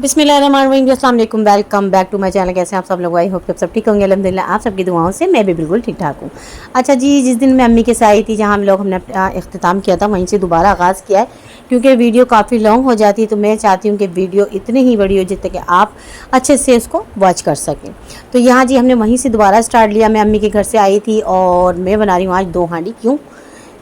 बिस्मिल्लाहिर्रहमानिर्रहीम, अस्सलाम वालेकुम, welcome back to my channel. कैसे हैं आप सब लोग? आई होप कि आप सब ठीक होंगे। अल्हम्दुलिल्लाह आप सबकी दुआओं से मैं भी बिल्कुल ठीक ठाक हूँ। अच्छा जी, जिस दिन मैं अम्मी के साथ आई थी जहाँ हम लोग हमने अपना इख्तिताम किया था, वहीं से दोबारा आगाज़ किया है क्योंकि वीडियो काफ़ी लॉन्ग हो जाती है। तो मैं चाहती हूँ कि वीडियो इतनी ही बड़ी हो जितने कि आप अच्छे से इसको वॉच कर सकें। तो यहाँ जी हमने वहीं से दोबारा स्टार्ट लिया। मैं अम्मी के घर से आई थी और मैं बना रही हूँ आज 2 हांडी। क्यों?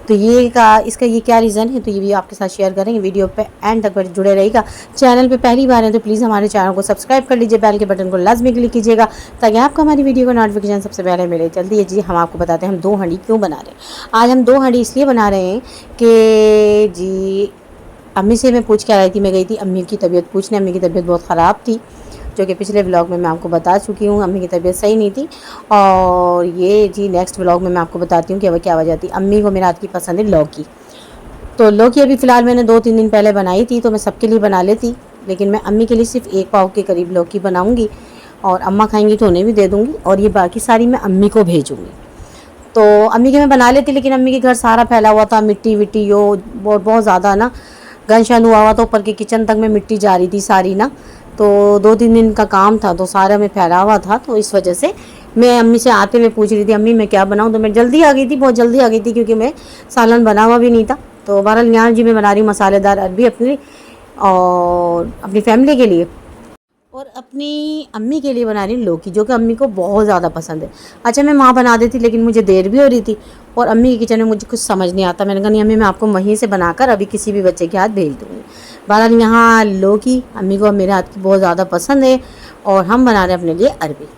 तो इसका ये क्या रीज़न है, तो ये भी आपके साथ शेयर करेंगे। वीडियो पे एंड तक जुड़े रहेगा। चैनल पे पहली बार है तो प्लीज़ हमारे चैनल को सब्सक्राइब कर लीजिए, बेल के बटन को लाजमी क्लिक कीजिएगा ताकि आपको हमारी वीडियो का नोटिफिकेशन सबसे पहले मिले। जल्दी है जी, हम आपको बताते हैं हम 2 हांडी क्यों बना रहे हैं। आज हम 2 हांडी इसलिए बना रहे हैं कि जी अम्मी से मैं पूछ के आई थी। मैं गई थी अम्मी की तबीयत पूछने। अम्मी की तबीयत बहुत ख़राब थी, जो कि पिछले व्लॉग में मैं आपको बता चुकी हूँ। अम्मी की तबीयत सही नहीं थी और ये जी नेक्स्ट व्लॉग में मैं आपको बताती हूँ कि वह क्या वजह थी। अम्मी को मेरे हाथ की पसंद है लौकी। तो लौकी अभी फ़िलहाल मैंने 2-3 दिन पहले बनाई थी, तो मैं सबके लिए बना लेती, लेकिन मैं अम्मी के लिए सिर्फ 1 पाव के करीब लौकी बनाऊँगी और अम्मा खाएँगी तो उन्हें भी दे दूँगी और ये बाकी सारी मैं अम्मी को भेजूँगी। तो अम्मी के मैं बना लेती, लेकिन अम्मी के घर सारा फैला हुआ था, मिट्टी विट्टी यो बहुत ज़्यादा ना गंशन हुआ हुआ था। ऊपर के किचन तक में मिट्टी जा रही थी सारी ना। तो 2-3 दिन का काम था तो सारा में फैला हुआ था। तो इस वजह से मैं अम्मी से आते हुए पूछ रही थी अम्मी मैं क्या बनाऊँ। तो मैं जल्दी आ गई थी, बहुत जल्दी आ गई थी क्योंकि मैं सालन बना हुआ भी नहीं था। तो बहरहाल यहाँ जी मैं बना रही हूँ मसालेदार अरबी अपनी और अपनी फैमिली के लिए और अपनी अम्मी के लिए बना रही हूँ लौकी, जो कि अम्मी को बहुत ज़्यादा पसंद है। अच्छा मैं वहाँ बना देती लेकिन मुझे देर भी हो रही थी और अम्मी के किचन में मुझे कुछ समझ नहीं आता। मैंने कहा नहीं अम्मी मैं आपको वहीं से बनाकर अभी किसी भी बच्चे के हाथ भेज दूँगी। बहरहाल यहाँ लौकी अम्मी को मेरे हाथ की बहुत ज़्यादा पसंद है और हम बना रहे हैं अपने लिए अरबी।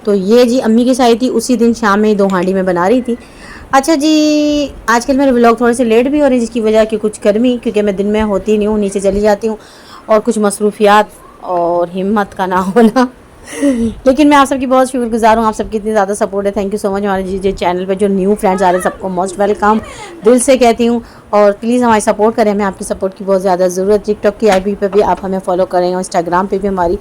तो ये जी अम्मी की साई थी, उसी दिन शाम में 2 हांडी में बना रही थी। अच्छा जी, आजकल मेरे व्लॉग थोड़े से लेट भी हो रहे हैं जिसकी वजह कि कुछ गर्मी, क्योंकि मैं दिन में होती नहीं हूँ, नीचे चली जाती हूँ और कुछ मसरूफियात और हिम्मत का ना होना लेकिन मैं आप सबकी बहुत शुक्रगुजार हूँ। आप सबकी इतनी ज़्यादा सपोर्ट है। Thank you so much. हमारे जी चैनल पे जो न्यू फ्रेंड्स आ रहे हैं सबको मोस्ट वेलकम दिल से कहती हूँ और प्लीज़ हमारी सपोर्ट करें। हमें आपकी सपोर्ट की बहुत ज़्यादा ज़रूरत। टिकटॉक की आईडी पे भी आप हमें फॉलो करें और इंस्टाग्राम पे भी हमारी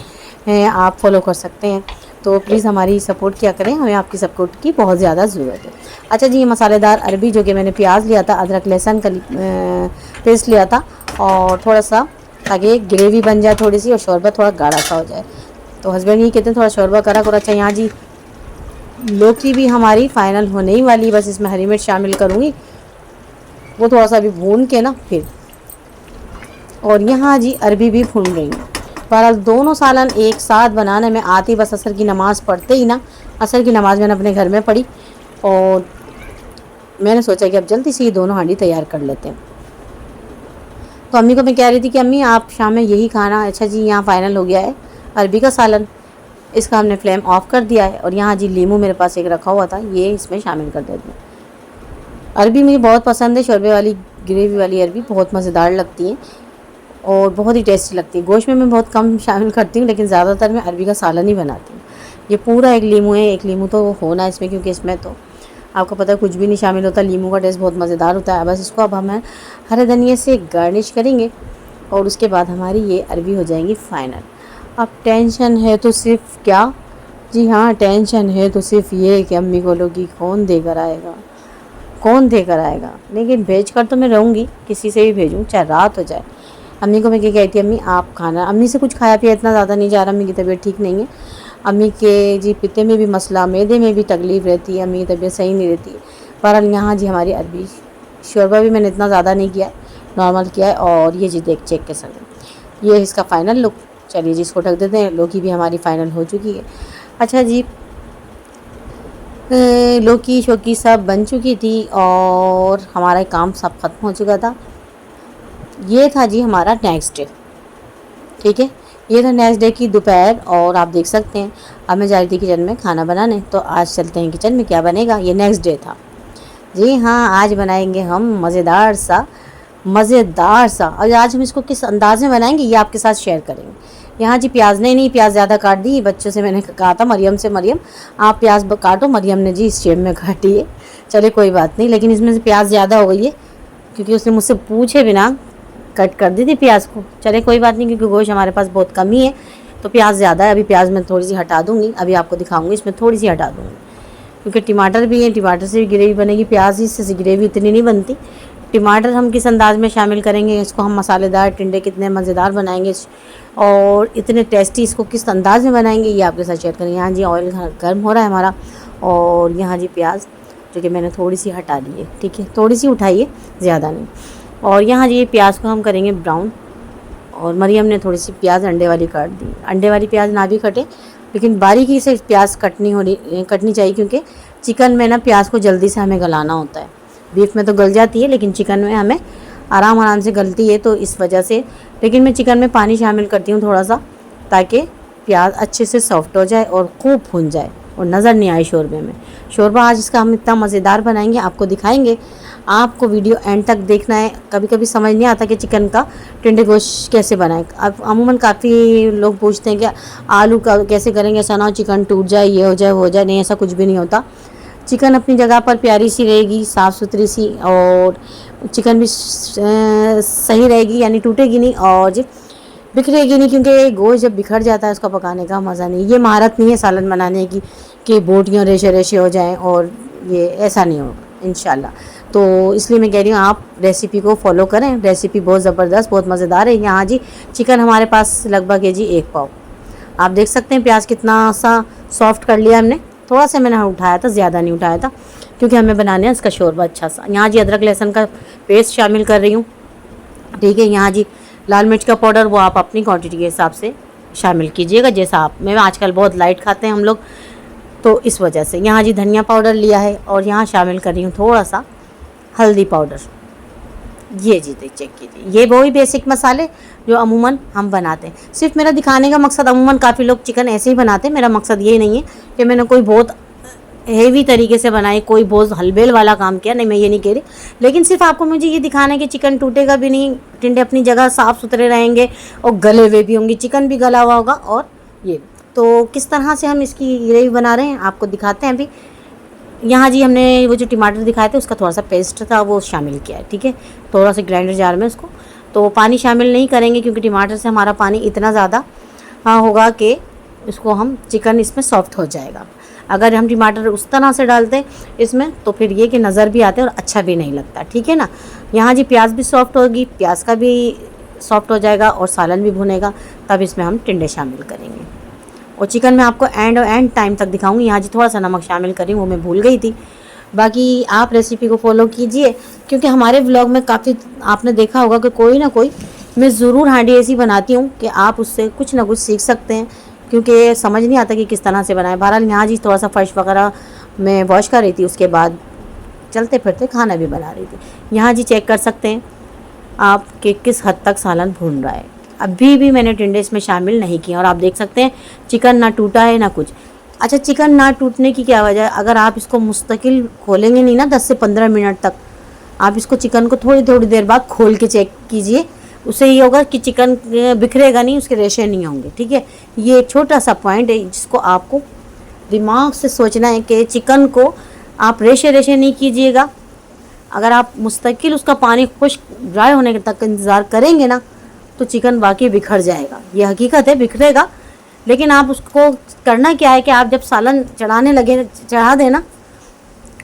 आप फॉलो कर सकते हैं। तो प्लीज़ हमारी सपोर्ट किया करें, हमें आपकी सपोर्ट की बहुत ज़्यादा ज़रूरत है। अच्छा जी, ये मसालेदार अरबी जो कि मैंने प्याज लिया था, अदरक लहसुन का पेस्ट लिया था और थोड़ा सा ताकि ग्रेवी बन जाए थोड़ी सी और शोरबा थोड़ा गाढ़ा सा हो जाए। तो हस्बैंड ये कहते हैं थोड़ा शोरबा करा करो। अच्छा यहाँ जी लौकी भी हमारी फाइनल होने ही वाली, बस इसमें हरी मिर्च शामिल करूँगी, वो थोड़ा सा अभी भून के ना फिर। और यहाँ जी अरबी भी भून रही हूँ। बहरहाल दोनों सालन एक साथ बनाने में आती, बस असर की नमाज़ पढ़ते ही ना, असर की नमाज़ मैंने अपने घर में पढ़ी और मैंने सोचा कि अब जल्दी से ये दोनों हांडी तैयार कर लेते हैं। तो अम्मी को मैं कह रही थी कि अम्मी आप शाम में यही खाना। अच्छा जी, यहाँ फ़ाइनल हो गया है अरबी का सालन, इसका हमने फ्लेम ऑफ कर दिया है और यहाँ जी लीमू मेरे पास एक रखा हुआ था, ये इसमें शामिल कर देते हैं। अरबी मुझे बहुत पसंद है, शोरबे वाली ग्रेवी वाली अरबी बहुत मज़ेदार लगती है और बहुत ही टेस्टी लगती है। गोश्त में मैं बहुत कम शामिल करती हूँ लेकिन ज़्यादातर मैं अरबी का सालन ही बनाती हूँ। ये पूरा 1 लीमू है, 1 लीमू तो होना इसमें क्योंकि इसमें तो आपको पता है कुछ भी नहीं शामिल होता। लीमू का टेस्ट बहुत मज़ेदार होता है। बस इसको अब हम हरे धनिए से गार्निश करेंगे और उसके बाद हमारी ये अरबी हो जाएंगी फ़ाइनल। अब टेंशन है तो सिर्फ क्या जी, हाँ टेंशन है तो सिर्फ ये कि अम्मी को लौकी कौन देकर आएगा, कौन देकर आएगा। लेकिन भेज कर तो मैं रहूँगी, किसी से भी भेजूँ चाहे रात हो जाए। अम्मी को मैं क्या कहती अम्मी आप खाना, अम्मी से कुछ खाया पिया इतना ज़्यादा नहीं जा रहा, अम्मी की तबीयत ठीक नहीं है। अम्मी के जी पित्ते में भी मसला, मैदे में भी तकलीफ़ रहती है, अम्मी की तबीयत सही नहीं रहती है। बहरहाल यहाँ जी हमारी अरबी शोरबा भी मैंने इतना ज़्यादा नहीं किया है, नॉर्मल किया है। और ये जी चेक के सकते, ये इसका फ़ाइनल लुक। चलिए जी इसको ढक देते हैं। लौकी भी हमारी फ़ाइनल हो चुकी है। अच्छा जी, लौकी शौकी सब बन चुकी थी और हमारा काम सब ख़त्म हो चुका था। ये था जी हमारा नेक्स्ट डे, ठीक है, ये था नेक्स्ट डे की दोपहर और आप देख सकते हैं अब मैं जा रही थी किचन में खाना बनाने। तो आज चलते हैं किचन में क्या बनेगा। ये नेक्स्ट डे था जी। हाँ, आज बनाएंगे हम मज़ेदार सा और आज हम इसको किस अंदाज में बनाएंगे ये आपके साथ शेयर करेंगे। यहाँ जी प्याज नहीं प्याज ज़्यादा काट दी। बच्चों से मैंने कहा था मरियम से, मरियम आप प्याज काटो। मरियम ने जी इस शेप में काटी है। चले कोई बात नहीं, लेकिन इसमें से प्याज ज़्यादा हो गई है क्योंकि उसने मुझसे पूछे बिना कट कर दी थी प्याज को। चले कोई बात नहीं, क्योंकि गोश्त हमारे पास बहुत कम ही है तो प्याज ज़्यादा है। अभी प्याज मैं थोड़ी सी हटा दूँगी, अभी आपको दिखाऊँगी, इसमें थोड़ी सी हटा दूँगी क्योंकि टमाटर भी है, टमाटर से भी ग्रेवी बनेगी, प्याज ही से ग्रेवी इतनी नहीं बनती। टमाटर हम किस अंदाज में शामिल करेंगे, इसको हम मसालेदार टिंडे कितने मज़ेदार बनाएंगे और इतने टेस्टी इसको किस अंदाज में बनाएंगे, ये आपके साथ शेयर करेंगे। यहाँ जी ऑयल गर्म हो रहा है हमारा, और यहाँ जी प्याज जो कि मैंने थोड़ी सी हटा ली है, ठीक है, थोड़ी सी उठाइए, ज़्यादा नहीं। और यहाँ जी प्याज को हम करेंगे ब्राउन, और मरियम ने थोड़ी सी प्याज अंडे वाली काट दी। अंडे वाली प्याज ना भी कटे, लेकिन बारीकी से प्याज कटनी चाहिए, क्योंकि चिकन में ना प्याज को जल्दी से हमें गलाना होता है। बीफ में तो गल जाती है, लेकिन चिकन में हमें आराम से गलती है, तो इस वजह से। लेकिन मैं चिकन में पानी शामिल करती हूँ थोड़ा सा, ताकि प्याज अच्छे से सॉफ्ट हो जाए और खूब भुन जाए और नज़र नहीं आए शोरबे में। शोरबा आज इसका हम इतना मज़ेदार बनाएंगे, आपको दिखाएंगे। आपको वीडियो एंड तक देखना है। कभी कभी समझ नहीं आता कि चिकन का टिंडे गोश्त कैसे बनाएं। अब अमूमन काफ़ी लोग पूछते हैं कि आलू का कैसे करेंगे, ऐसा ना हो चिकन टूट जाए, ये हो जाए वो हो जाए। नहीं, ऐसा कुछ भी नहीं होता। चिकन अपनी जगह पर प्यारी सी रहेगी, साफ़ सुथरी सी, और चिकन भी सही रहेगी, यानी टूटेगी नहीं और बिखरेगी नहीं, क्योंकि गोश्त जब बिखर जाता है उसका पकाने का मज़ा नहीं। ये महारत नहीं है सालन बनाने की कि बोटियाँ रेशे रेशे हो जाएं, और ये ऐसा नहीं होगा इंशाल्लाह। तो इसलिए मैं कह रही हूँ आप रेसिपी को फॉलो करें। रेसिपी बहुत ज़बरदस्त, बहुत मज़ेदार है। यहाँ जी चिकन हमारे पास लगभग है जी 1 पाव। आप देख सकते हैं प्याज कितना सा सॉफ्ट कर लिया हमने। थोड़ा सा मैंने उठाया था, ज़्यादा नहीं उठाया था, क्योंकि हमें बनाने हैं इसका शोरबा अच्छा सा। यहाँ जी अदरक लहसुन का पेस्ट शामिल कर रही हूँ, ठीक है। यहाँ जी लाल मिर्च का पाउडर वो आप अपनी क्वांटिटी के हिसाब से शामिल कीजिएगा, जैसा आप में आजकल बहुत लाइट खाते हैं हम लोग, तो इस वजह से। यहाँ जी धनिया पाउडर लिया है, और यहाँ शामिल कर रही हूँ थोड़ा सा हल्दी पाउडर। ये जी चेक कीजिए, ये वही बेसिक मसाले जो अमूमन हम बनाते हैं। सिर्फ मेरा दिखाने का मकसद, अमूमन काफ़ी लोग चिकन ऐसे ही बनाते हैं, मेरा मकसद ये नहीं है कि मैंने कोई बहुत हेवी तरीके से बनाई, कोई बहुत हलबेल वाला काम किया, नहीं, मैं ये नहीं कह रही। लेकिन सिर्फ आपको मुझे ये दिखाना है कि चिकन टूटेगा भी नहीं, टिंडे अपनी जगह साफ़ सुथरे रहेंगे और गले हुए भी होंगे, चिकन भी गला हुआ होगा। और ये तो किस तरह से हम इसकी ग्रेवी बना रहे हैं आपको दिखाते हैं अभी। यहाँ जी हमने वो जो टमाटर दिखाए थे उसका थोड़ा सा पेस्ट था वो शामिल किया है, ठीक है, थोड़ा सा ग्राइंडर जार में उसको। तो पानी शामिल नहीं करेंगे, क्योंकि टमाटर से हमारा पानी इतना ज़्यादा होगा कि इसको हम चिकन इसमें सॉफ्ट हो जाएगा। अगर हम टमाटर उस तरह से डालते इसमें, तो फिर ये कि नज़र भी आते और अच्छा भी नहीं लगता, ठीक है ना। यहाँ जी प्याज भी सॉफ्ट होगी, प्याज का भी सॉफ्ट हो जाएगा और सालन भी भुनेगा, तब इसमें हम टिंडे शामिल करेंगे। और चिकन में आपको एंड टाइम तक दिखाऊंगी। यहाँ जी थोड़ा सा नमक शामिल करी, वो मैं भूल गई थी। बाकी आप रेसिपी को फॉलो कीजिए, क्योंकि हमारे व्लॉग में काफ़ी आपने देखा होगा कि कोई ना कोई मैं ज़रूर हांडी ऐसी बनाती हूँ कि आप उससे कुछ ना कुछ सीख सकते हैं, क्योंकि समझ नहीं आता कि किस तरह से बनाएं। बहरहाल यहाँ जी थोड़ा सा फर्श वगैरह मैं वॉश कर रही थी, उसके बाद चलते फिरते खाना भी बना रही थी। यहाँ जी चेक कर सकते हैं आप कि किस हद तक सालन भून रहा है। अभी भी मैंने टिंडे इसमें शामिल नहीं किए, और आप देख सकते हैं चिकन ना टूटा है ना कुछ। अच्छा, चिकन ना टूटने की क्या वजह है? अगर आप इसको मुस्तकिल खोलेंगे नहीं ना 10 से 15 मिनट तक, आप इसको चिकन को थोड़ी थोड़ी देर बाद खोल के चेक कीजिए, उससे ये होगा कि चिकन बिखरेगा नहीं, उसके रेशे नहीं होंगे, ठीक है। ये एक छोटा सा पॉइंट है जिसको आपको दिमाग से सोचना है कि चिकन को आप रेशे रेशे नहीं कीजिएगा। अगर आप मुस्तकिल उसका पानी खुश्क ड्राई होने तक इंतज़ार करेंगे ना, तो चिकन वाकई बिखर जाएगा। ये हकीकत है, बिखरेगा। लेकिन आप उसको करना क्या है कि आप जब सालन चढ़ाने लगे, चढ़ा देना,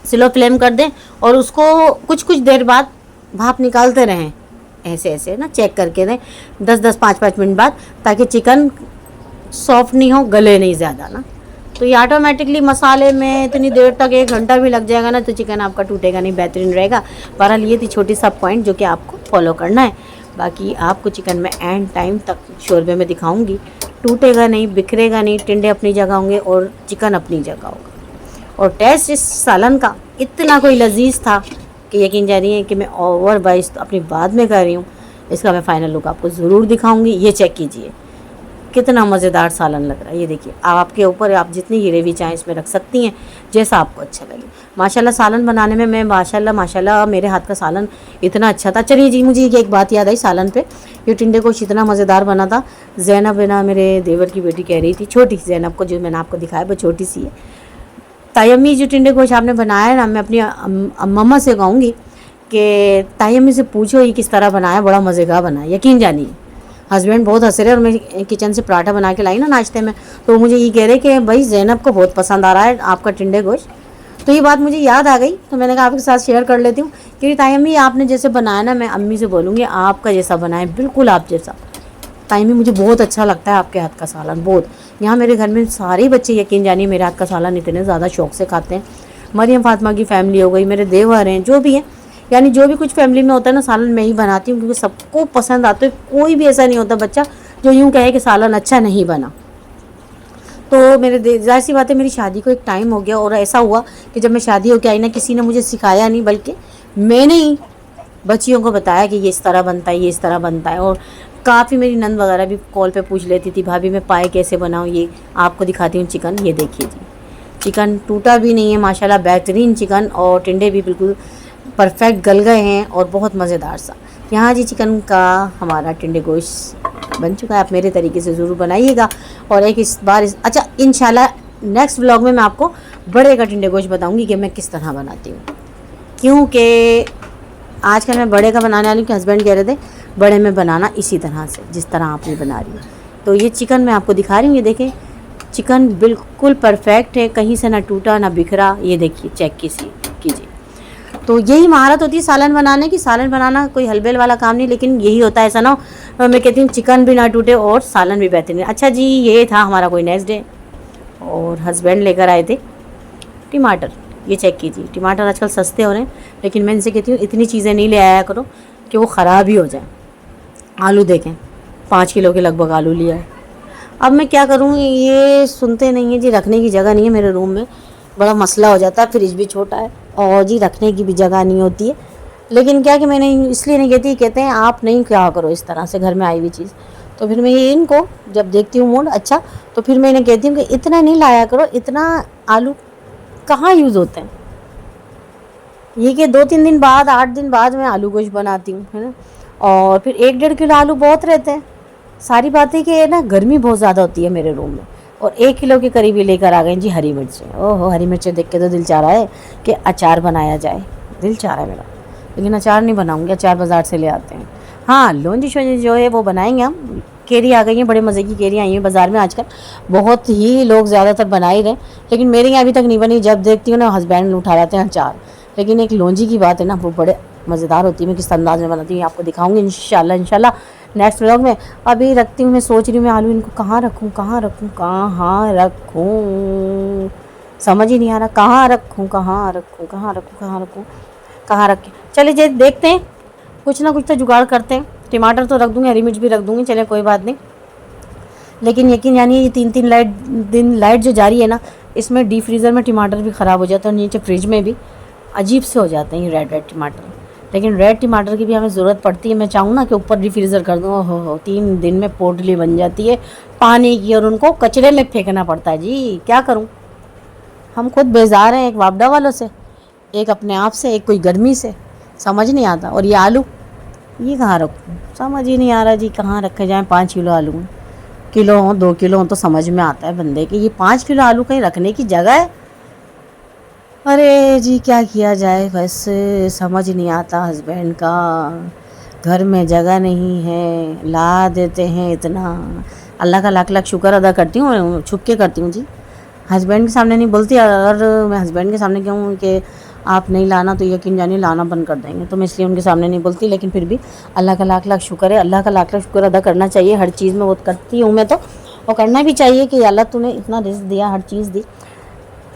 स्लो फ्लेम कर दें, और उसको कुछ कुछ देर बाद भाप निकालते रहें, ऐसे ऐसे ना चेक करके दें 10-10, 5-5 मिनट बाद, ताकि चिकन सॉफ्ट नहीं हो, गले नहीं ज़्यादा ना। तो ये ऑटोमेटिकली मसाले में इतनी देर तक 1 घंटा भी लग जाएगा ना, तो चिकन आपका टूटेगा नहीं, बेहतरीन रहेगा। बहरहाल ये थी छोटी सा पॉइंट जो कि आपको फॉलो करना है। बाकी आपको चिकन में एंड टाइम तक शोरबे में दिखाऊंगी, टूटेगा नहीं, बिखरेगा नहीं, टिंडे अपनी जगह होंगे और चिकन अपनी जगह होगा। और टेस्ट इस सालन का इतना कोई लजीज था कि यकीन जानिए कि मैं ओवर बाइस अपनी बाद में कर रही हूँ। इसका मैं फाइनल लुक आपको ज़रूर दिखाऊंगी। ये चेक कीजिए कितना मज़ेदार सालन लग रहा है। ये देखिए, आपके ऊपर, आप जितनी ग्रेवी चाहें इसमें रख सकती हैं, जैसा आपको अच्छा लगे। माशाल्लाह सालन बनाने में मैं माशाल्लाह मेरे हाथ का सालन इतना अच्छा था। चलिए जी, मुझे एक बात याद आई सालन पे, ये टिंडे को इतना मज़ेदार बना था। ज़ैनब है ना, मेरे देवर की बेटी कह रही थी, छोटी ज़ैनब को, जो मैंने आपको दिखाया वो छोटी सी है। ताई अम्मी जो टिंडे गोश्त आपने बनाया है ना, मैं अपनी मम्मा से कहूँगी कि ताई अम्मी से पूछो ये किस तरह बनाया, बड़ा मज़े का बनाया। यकीन जानिए, हस्बैंड बहुत हंस रहे, और मैं किचन से पराठा बना के लाई ना नाश्ते में, तो मुझे ये कह रहे कि भाई ज़ैनब को बहुत पसंद आ रहा है आपका टिंडे गोश्त। तो ये बात मुझे याद आ गई, तो मैंने कहा आपके साथ शेयर कर लेती हूँ। क्योंकि ताई अम्मी आपने जैसे बनाया ना, मैं अम्मी से बोलूँगी आपका जैसा बनाए, बिल्कुल आप जैसा। ताई अम्मी मुझे बहुत अच्छा लगता है आपके हाथ का सालन, बहुत। यहाँ मेरे घर में सारे बच्चे यकीन जानिए मेरे हाथ का सालन इतने ज़्यादा शौक से खाते हैं। मरियम फातिमा की फैमिली हो गई, मेरे देवर हैं, जो भी हैं, यानी जो भी कुछ फैमिली में होता है ना, सालन मैं ही बनाती हूँ क्योंकि सबको पसंद आता है। कोई भी ऐसा नहीं होता बच्चा जो यूँ कहे कि सालन अच्छा नहीं बना। तो मेरे जाहिर सी बात है, मेरी शादी को एक टाइम हो गया और ऐसा हुआ कि जब मैं शादी होकर आई ना, किसी ने मुझे सिखाया नहीं, बल्कि मैंने ही बच्चियों को बताया कि ये इस तरह बनता है, ये इस तरह बनता है। और काफ़ी मेरी नंद वगैरह भी कॉल पे पूछ लेती थी, भाभी मैं पाए कैसे बनाऊँ। ये आपको दिखाती हूँ चिकन, ये देखिए जी, चिकन टूटा भी नहीं है माशाल्लाह, बेहतरीन चिकन, और टिंडे भी बिल्कुल परफेक्ट गल गए हैं और बहुत मज़ेदार सा। यहाँ जी चिकन का हमारा टिंडे गोश्त बन चुका है। आप मेरे तरीके से ज़रूर बनाइएगा। और एक इस बार अच्छा इंशाल्लाह नेक्स्ट व्लॉग में मैं आपको बड़े का टिंडे गोश्त बताऊँगी कि मैं किस तरह बनाती हूँ, क्योंकि आजकल मैं बड़े का बनाने वाली हूँ कि हस्बैंड कह रहे थे बड़े में बनाना इसी तरह से जिस तरह आपने बना रही है। तो ये चिकन मैं आपको दिखा रही हूँ, ये देखें चिकन बिल्कुल परफेक्ट है, कहीं से ना टूटा ना बिखरा। ये देखिए चेक कीजिए। तो यही महारत होती है सालन बनाने की। सालन बनाना कोई हलबेल वाला काम नहीं, लेकिन यही होता है, ऐसा ना हो मैं कहती हूँ चिकन भी ना टूटे और सालन भी बेहतरीन। अच्छा जी, ये था हमारा कोई नेक्स्ट डे और हस्बैंड लेकर आए थे टमाटर। ये चेक कीजिए, टमाटर आजकल सस्ते हो रहे हैं, लेकिन मैं इनसे कहती हूँ इतनी चीज़ें नहीं ले आया करो कि वो ख़राब ही हो जाए। आलू देखें, 5 किलो के लगभग आलू लिया है। अब मैं क्या करूँ, ये सुनते नहीं है जी, रखने की जगह नहीं है मेरे रूम में, बड़ा मसला हो जाता है। फ्रिज भी छोटा है और जी रखने की भी जगह नहीं होती है। लेकिन क्या कि मैंने इसलिए नहीं कहती, कहते हैं आप नहीं क्या करो इस तरह से घर में आई हुई चीज़। तो फिर मैं ये इनको जब देखती हूँ मूड अच्छा, तो फिर मैं इन्हें कहती हूँ कि इतना नहीं लाया करो, इतना आलू कहाँ यूज़ होते हैं। ये कि 2-3 दिन बाद, 8 दिन बाद मैं आलू गोश्त बनाती हूँ, है ना। और फिर 1-1.5 किलो आलू बहुत रहते हैं। सारी बातें कि ना गर्मी बहुत ज़्यादा होती है मेरे रूम में। और 1 किलो के करीब ही लेकर आ गए जी हरी मिर्चें। ओहो, हरी मिर्चें देख के तो दिल चाह रहा है कि अचार बनाया जाए, दिल चाह रहा है मेरा। लेकिन अचार नहीं बनाऊंगी, अचार बाज़ार से ले आते हैं। हाँ, लौंजी शौंजी जो है वो बनाएंगे हम। केरी आ गई हैं, बड़े मज़े की केरी आई हैं बाज़ार में आजकल, बहुत ही लोग ज़्यादातर बना ही रहे, लेकिन मेरे यहाँ अभी तक नहीं बनी। जब देखती हूँ ना हस्बैंड उठा लाते हैं अचार। लेकिन एक लौंजी की बात है ना, वो बड़े मज़ेदार होती है। मैं किस अंदाज में बनाती हूँ आपको दिखाऊंगी इंशाल्लाह नेक्स्ट व्लॉग में। अभी रखती हूँ, मैं सोच रही हूँ मैं आलू इनको कहाँ रखूँ, समझ ही नहीं आ रहा, कहाँ रखें। चलिए जी देखते हैं, कुछ ना कुछ तो जुगाड़ करते हैं। टमाटर तो रख दूँगी, हरी मिर्च भी रख दूँगी, चलिए कोई बात नहीं। लेकिन यकीन जानिए ये 3-3 दिन लाइट जो जारी है ना, इसमें डीप फ्रीज़र में टमाटर भी ख़राब हो जाते हैं और नीचे फ्रिज में भी अजीब से हो जाते हैं ये रेड टमाटर। लेकिन रेड टमाटर की भी हमें ज़रूरत पड़ती है। मैं चाहूँ ना कि ऊपर डीप फ्रीज़र कर दूँ, हो 3 दिन में पोटली बन जाती है पानी की, और उनको कचरे में फेंकना पड़ता है जी। क्या करूँ, हम खुद बेजार हैं, एक वापडा वालों से, एक अपने आप से, एक कोई गर्मी से, समझ नहीं आता। और ये आलू, ये कहाँ रखूँ, समझ ही नहीं आ रहा जी, कहाँ रखे जाएँ। 5 किलो आलू, किलो हो 2 किलो हो तो समझ में आता है बंदे कि ये 5 किलो आलू कहीं रखने की जगह है। अरे जी क्या किया जाए, बस समझ नहीं आता। हस्बैंड का घर में जगह नहीं है, ला देते हैं इतना। अल्लाह का लाख लाख शुक्र अदा करती हूँ, छुप के करती हूँ जी, हस्बैंड के सामने नहीं बोलती। और मैं हस्बैंड के सामने कहूँ कि आप नहीं लाना तो यकीन जानिए लाना बंद कर देंगे, तो मैं इसलिए उनके सामने नहीं बोलती। लेकिन फिर भी अल्लाह का लाख लाख शुक्र है, अल्लाह का लाख लाख शुक्र अदा करना चाहिए हर चीज़ में। वो करती हूँ मैं तो, और करना भी चाहिए कि अल्लाह तूने इतना रिस्क दिया, हर चीज़ दी।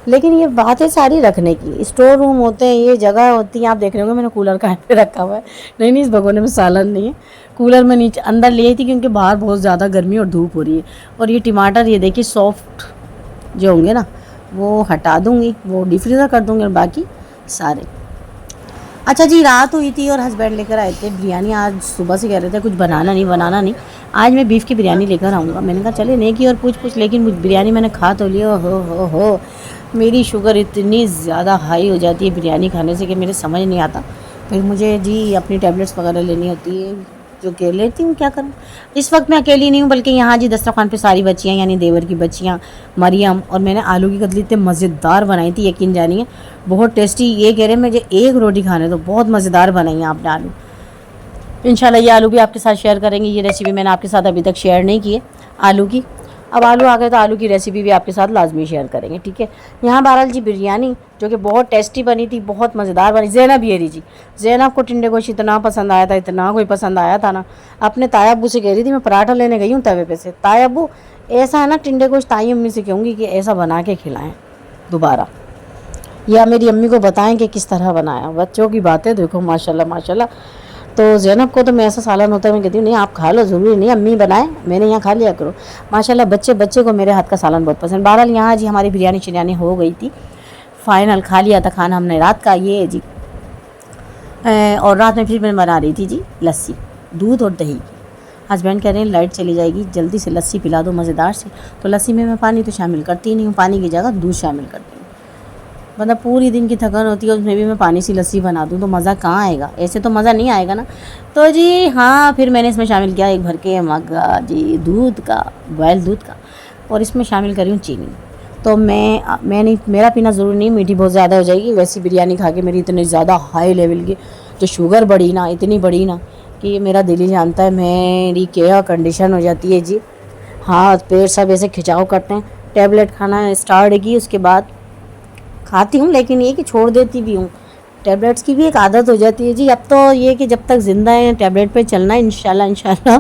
लेकिन ये बात है सारी रखने की, स्टोर रूम होते हैं, ये जगह होती है। आप देख रहे होंगे मैंने कूलर कहाँ पे रखा हुआ है। नहीं इस भगोने में सालन नहीं है, कूलर में नीचे अंदर ले आई थी क्योंकि बाहर बहुत ज़्यादा गर्मी और धूप हो रही है। और ये टमाटर ये देखिए सॉफ्ट जो होंगे ना, वो हटा दूँगी, वो डीप फ्रीज़र कर दूँगी, और बाकी सारे। अच्छा जी, रात हुई थी और हस्बैंड लेकर आए थे बिरयानी। आज सुबह से कह रहे थे कुछ बनाना नहीं, आज मैं बीफ की बिरयानी लेकर आऊँगा। मैंने कहा चले नहीं की और पूछ, लेकिन बिरयानी मैंने खा तो लिया। हो मेरी शुगर इतनी ज़्यादा हाई हो जाती है बिरयानी खाने से कि मेरे समझ नहीं आता। फिर मुझे जी अपनी टैबलेट्स वगैरह लेनी होती है, जो के लेती हूँ। क्या करूँ, इस वक्त मैं अकेली नहीं हूँ, बल्कि यहाँ जी दस्तरखान पे सारी बच्चियाँ, यानी देवर की बच्चियाँ, मरियम, और मैंने आलू की कतली इतने मज़ेदार बनाई थी, यकीन जानिए बहुत टेस्टी। ये कह रहे हैं मुझे एक रोटी खाने तो बहुत मज़ेदार बनाई है आपने आलू। इंशाल्लाह ये आलू भी आपके साथ शेयर करेंगे। ये रेसिपी मैंने आपके साथ अभी तक शेयर नहीं की है आलू की। अब आलू आ गए तो आलू की रेसिपी भी आपके साथ लाजमी शेयर करेंगे, ठीक है। यहाँ बहरहाल जी बिरयानी जो कि बहुत टेस्टी बनी थी, बहुत मज़ेदार बनी। ज़ैनब येरी जी, ज़ैनब को टिंडे गोश्त इतना पसंद आया था, इतना कोई पसंद आया था ना, अपने ताया अब्बू से कह रही थी मैं पराठा लेने गई हूँ तवे पे से, ताया अब्बू ऐसा है ना टिंडे गोश्त ताई अम्मी से कहूँगी कि ऐसा बना के खिलाएँ दोबारा, या मेरी अम्मी को बताएं कि किस तरह बनाया। बच्चों की बातें देखो माशाल्लाह माशाल्लाह। तो ज़ैनब को तो मैं ऐसा सालन होता है मैं कहती हूँ नहीं आप खा लो, ज़रूरी नहीं अम्मी बनाए, मैंने यहाँ खा लिया करो। माशाल्लाह बच्चे को मेरे हाथ का सालन बहुत पसंद। बहरहाल यहाँ जी हमारी बिरयानी चिरयानी हो गई थी, फ़ाइनल खा लिया था खाना हमने रात का ये जी। और रात में फिर मैं बना रही थी जी लस्सी, दूध और दही। हस्बैंड कह रहे हैं लाइट चली जाएगी जल्दी से लस्सी पिला दो मज़ेदार से, तो लस्सी में मैं पानी तो शामिल करती ही नहीं हूँ, पानी की जगह दूध शामिल करती हूँ। मतलब पूरी दिन की थकान होती है उसमें भी मैं पानी सी लस्सी बना दूँ तो मज़ा कहाँ आएगा, ऐसे तो मज़ा नहीं आएगा ना। तो जी हाँ, फिर मैंने इसमें शामिल किया एक भर के मग जी दूध का, बॉयल दूध का, और इसमें शामिल करी हूँ चीनी। तो मैं नहीं, मेरा पीना ज़रूरी नहीं, मीठी बहुत ज़्यादा हो जाएगी। वैसी बिरयानी खा के मेरी इतनी ज़्यादा हाई लेवल की जो शुगर बढ़ी ना, इतनी बढ़ी ना कि मेरा दिल ही जानता है मेरी क्या कंडीशन हो जाती है जी। हाथ पैर सब ऐसे खिंचाव करते हैं। टैबलेट खाना स्टार्ट की उसके बाद खाती हूँ, लेकिन ये कि छोड़ देती भी हूँ, टैबलेट्स की भी एक आदत हो जाती है जी। अब तो ये कि जब तक ज़िंदा है टैबलेट पे चलना है इंशाल्लाह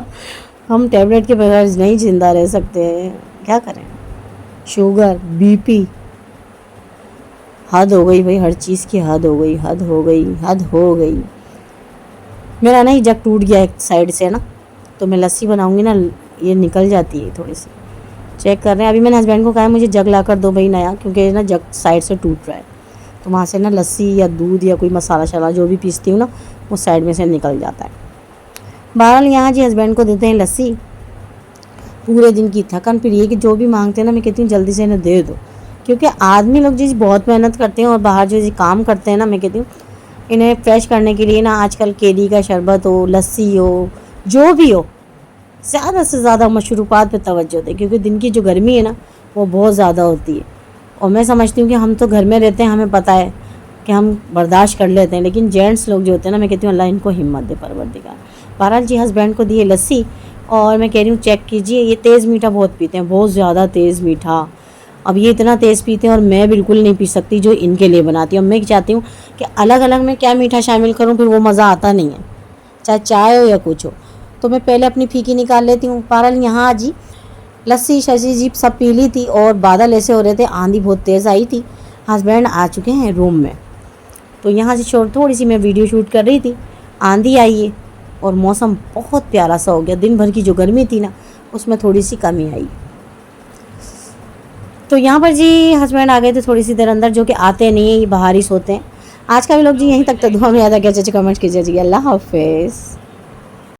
हम टैबलेट के बगैर नहीं ज़िंदा रह सकते हैं, क्या करें। शुगर बीपी हद हो गई भाई, हर चीज़ की हद हो गई, हद हो गई, हद हो गई। मेरा ना ही जग टूट गया एक साइड से ना, तो मैं लस्सी बनाऊँगी ना ये निकल जाती है थोड़ी सी, चेक कर रहे हैं। अभी मैंने हस्बैंड को कहा मुझे जग ला कर दो भाई नया, क्योंकि ना जग साइड से टूट रहा है, तो वहाँ से ना लस्सी या दूध या कोई मसाला शला जो भी पीसती हूँ ना वो साइड में से निकल जाता है। बहरहाल यहाँ जी हस्बैंड को देते हैं लस्सी, पूरे दिन की थकान, फिर ये कि जो भी मांगते हैं ना मैं कहती हूँ जल्दी से इन्हें दे दो, क्योंकि आदमी लोग जी बहुत मेहनत करते हैं और बाहर जो जी काम करते हैं ना, मैं कहती हूँ इन्हें फ्रेश करने के लिए ना आजकल केली का शरबत हो, लस्सी हो, जो भी हो, ज़्यादा से ज़्यादा मशरूबात पे तवज्जो दें, क्योंकि दिन की जो गर्मी है ना वो बहुत ज़्यादा होती है। और मैं समझती हूँ कि हम तो घर में रहते हैं, हमें पता है कि हम बर्दाश्त कर लेते हैं, लेकिन जेंट्स लोग जो होते हैं ना मैं कहती हूँ अल्लाह इनको हिम्मत दे परवरदिगार। बहरहाल जी हस्बैंड को दिए लस्सी, और मैं कह रही हूँ चेक कीजिए ये तेज़ मीठा बहुत पीते हैं, बहुत ज़्यादा तेज़ मीठा। अब ये इतना तेज़ पीते हैं और मैं बिल्कुल नहीं पी सकती जो इनके लिए बनाती हूँ। मैं चाहती हूँ कि अलग अलग में क्या मीठा शामिल करूँ, फिर वो मज़ा आता नहीं है, चाहे चाय हो या कुछ हो। तो मैं पहले अपनी फीकी निकाल लेती हूँ। बहरहाल यहाँ जी लस्सी शसी जी सब पी ली थी और बादल ऐसे हो रहे थे, आंधी बहुत तेज़ आई थी। हस्बैंड आ चुके हैं रूम में, तो यहाँ से थोड़ी सी मैं वीडियो शूट कर रही थी, आंधी आई है और मौसम बहुत प्यारा सा हो गया। दिन भर की जो गर्मी थी ना उसमें थोड़ी सी कमी आई। तो यहाँ पर जी हस्बैंड आ गए थे थोड़ी सी देर अंदर, जो कि आते नहीं है, ये बाहर ही सोते हैं। आज का भी लोग जी यहीं तक, तो दुआ में याद आ गया, कमेंट कीजिए जी। अल्लाह हाफिज़।